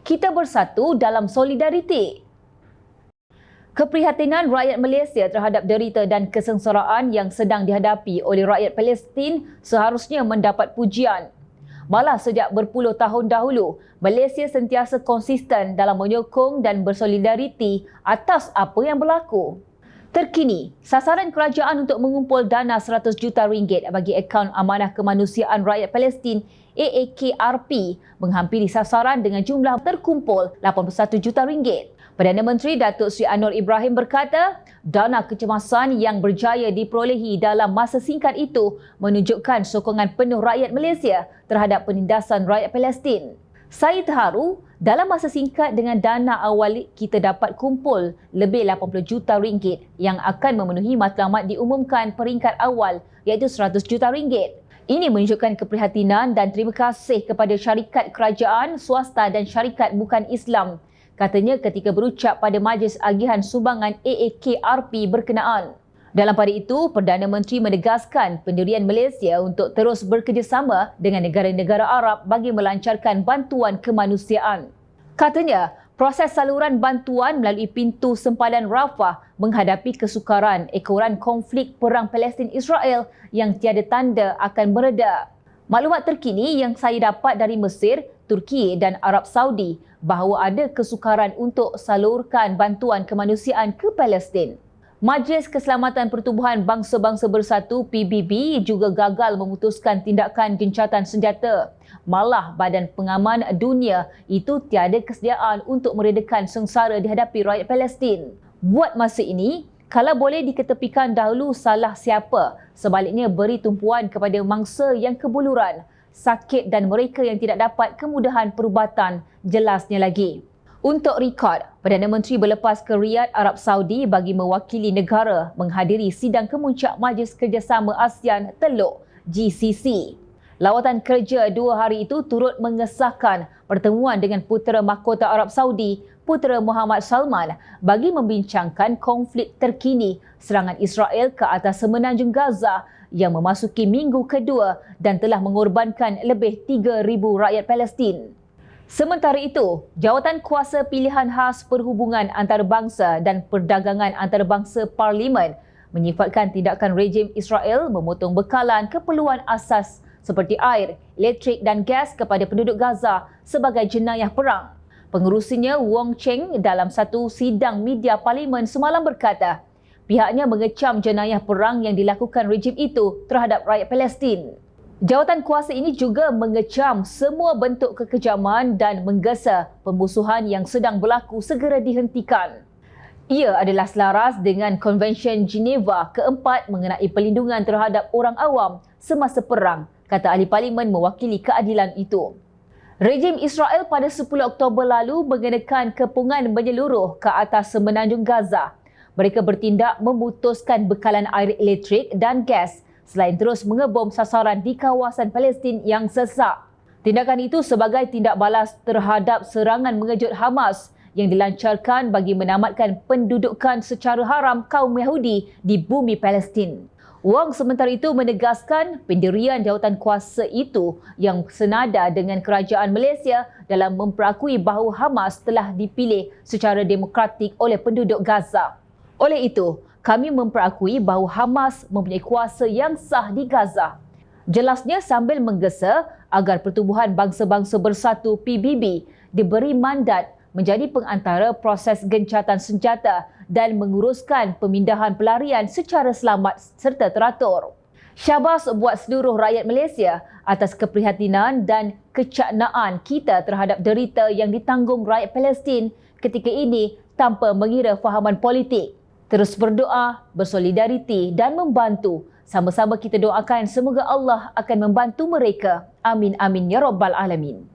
kita bersatu dalam solidariti. Keprihatinan rakyat Malaysia terhadap derita dan kesengsaraan yang sedang dihadapi oleh rakyat Palestin seharusnya mendapat pujian. Malah sejak berpuluh tahun dahulu, Malaysia sentiasa konsisten dalam menyokong dan bersolidariti atas apa yang berlaku. Terkini, sasaran kerajaan untuk mengumpul dana 100 juta ringgit bagi akaun Amanah Kemanusiaan Rakyat Palestin AAKRP menghampiri sasaran dengan jumlah terkumpul 81 juta ringgit. Perdana Menteri Datuk Seri Anwar Ibrahim berkata, dana kecemasan yang berjaya diperolehi dalam masa singkat itu menunjukkan sokongan penuh rakyat Malaysia terhadap penindasan rakyat Palestin. Saya terharu dalam masa singkat dengan dana awal kita dapat kumpul lebih 80 juta ringgit yang akan memenuhi matlamat diumumkan peringkat awal iaitu 100 juta ringgit. Ini menunjukkan keprihatinan dan terima kasih kepada syarikat kerajaan, swasta dan syarikat bukan Islam, katanya ketika berucap pada Majlis Agihan Sumbangan AAKRP berkenaan. Dalam pada itu, Perdana Menteri menegaskan pendirian Malaysia untuk terus bekerjasama dengan negara-negara Arab bagi melancarkan bantuan kemanusiaan. Katanya, proses saluran bantuan melalui pintu sempadan Rafah menghadapi kesukaran ekoran konflik perang Palestin-Israel yang tiada tanda akan mereda. Maklumat terkini yang saya dapat dari Mesir, Turki dan Arab Saudi bahawa ada kesukaran untuk salurkan bantuan kemanusiaan ke Palestin. Majlis Keselamatan Pertubuhan Bangsa-Bangsa Bersatu PBB juga gagal memutuskan tindakan gencatan senjata. Malah Badan Pengaman Dunia itu tiada kesediaan untuk meredakan sengsara dihadapi rakyat Palestin. Buat masa ini, kalau boleh diketepikan dahulu salah siapa, sebaliknya beri tumpuan kepada mangsa yang kebuluran, sakit dan mereka yang tidak dapat kemudahan perubatan, jelasnya lagi. Untuk rekod, Perdana Menteri berlepas ke Riyadh, Arab Saudi bagi mewakili negara menghadiri sidang kemuncak Majlis Kerjasama ASEAN Teluk GCC. Lawatan kerja 2 hari itu turut mengesahkan pertemuan dengan Putera Mahkota Arab Saudi, Putera Muhammad Salman, bagi membincangkan konflik terkini serangan Israel ke atas semenanjung Gaza yang memasuki minggu kedua dan telah mengorbankan lebih 3,000 rakyat Palestin. Sementara itu, Jawatan Kuasa Pilihan Khas Perhubungan Antarabangsa dan Perdagangan Antarabangsa Parlimen menyifatkan tindakan rejim Israel memotong bekalan keperluan asas seperti air, elektrik dan gas kepada penduduk Gaza sebagai jenayah perang. Pengerusinya Wong Cheng dalam satu sidang media Parlimen semalam berkata, pihaknya mengecam jenayah perang yang dilakukan rejim itu terhadap rakyat Palestin. Jawatan kuasa ini juga mengecam semua bentuk kekejaman dan menggesa pembusuhan yang sedang berlaku segera dihentikan. Ia adalah selaras dengan Konvensyen Geneva keempat mengenai perlindungan terhadap orang awam semasa perang, kata ahli parlimen mewakili keadilan itu. Rejim Israel pada 10 Oktober lalu mengenakan kepungan menyeluruh ke atas semenanjung Gaza. Mereka bertindak memutuskan bekalan air elektrik dan gas selain terus mengebom sasaran di kawasan Palestin yang sesak. Tindakan itu sebagai tindak balas terhadap serangan mengejut Hamas yang dilancarkan bagi menamatkan pendudukan secara haram kaum Yahudi di bumi Palestin. Wong sementara itu menegaskan pendirian jawatan kuasa itu yang senada dengan kerajaan Malaysia dalam memperakui bahawa Hamas telah dipilih secara demokratik oleh penduduk Gaza. Oleh itu, kami memperakui bahawa Hamas mempunyai kuasa yang sah di Gaza. Jelasnya sambil menggesa agar Pertubuhan Bangsa-Bangsa Bersatu PBB diberi mandat menjadi pengantara proses gencatan senjata dan menguruskan pemindahan pelarian secara selamat serta teratur. Syabas buat seluruh rakyat Malaysia atas keprihatinan dan kecaknaan kita terhadap derita yang ditanggung rakyat Palestin ketika ini tanpa mengira fahaman politik. Terus berdoa, bersolidariti dan membantu. Sama-sama kita doakan semoga Allah akan membantu mereka. Amin amin ya rabbal alamin.